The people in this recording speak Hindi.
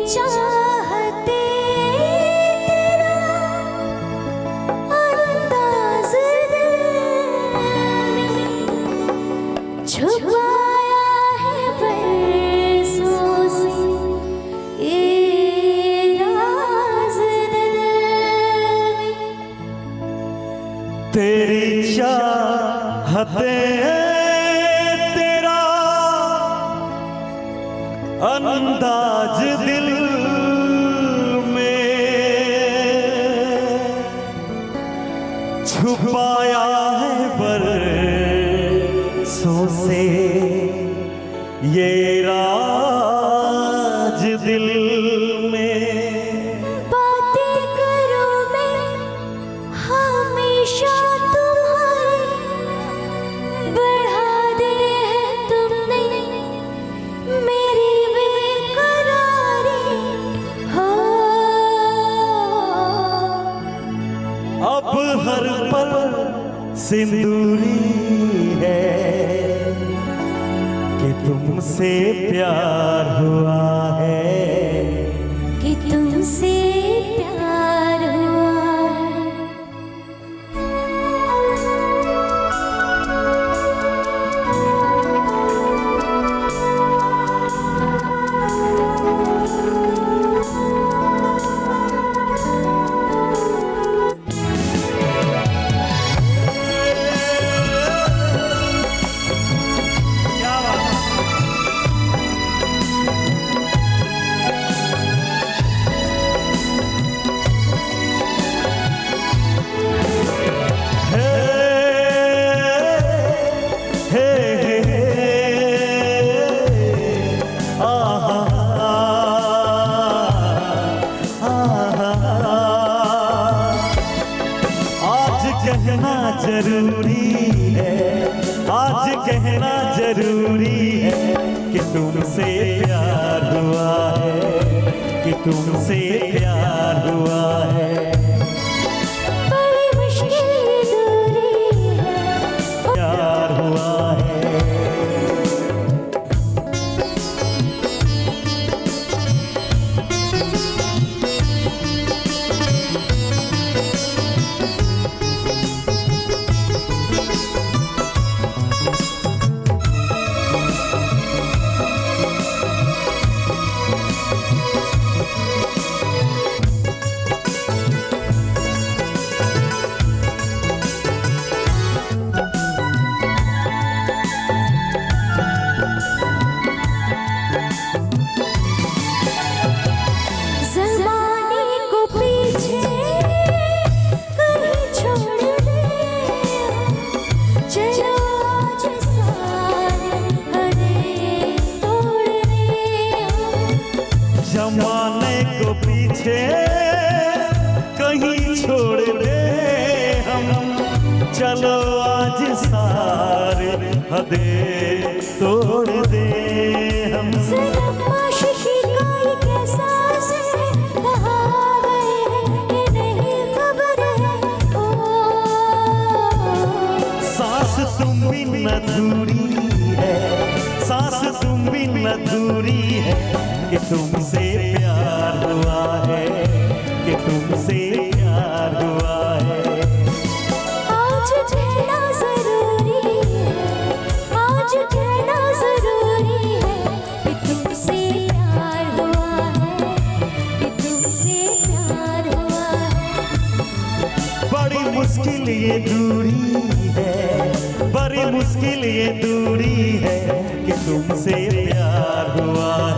चाहते तेरा अंदाज़ दिल में छुपाया है बरसों से ये राज़ दिल में। तेरी चाहतें तेरा अंदाज दिल में छुपाया है बरसों से ये राज दिल में। बातें करूं मैं हमेशा तुम्हारी, बढ़ा दे है तुमने मेरी बेकरारी हो। अब हर पल सिंदूरी है कि तुमसे प्यार हुआ है, कि तुमसे प्यार हुआ है। कहना जरूरी है, आज कहना जरूरी है कि तुमसे प्यार हुआ है, कि तुमसे प्यार हुआ है। बड़ी मुश्किल दूरी है, प्यार हुआ है। ज़माने को पीछे कहीं छोड़ दे हम, चलो आज सारे हदें तोड़ दे हम। सनम आशिकी का एक एहसास है, कहाँ गए ये नहीं खबर है। ओ सांस तुम बिन अधूरी है, सांस तुम बिन अधूरी है कि तुमसे प्यार हुआ है, कि तुमसे प्यार हुआ है। आज कहना जरूरी है, आज कहना जरूरी है कि तुमसे प्यार हुआ है, कि तुमसे प्यार हुआ है। बड़ी मुश्किल ये दूरी है, बड़ी मुश्किल ये दूरी है कि तुमसे प्यार हुआ है,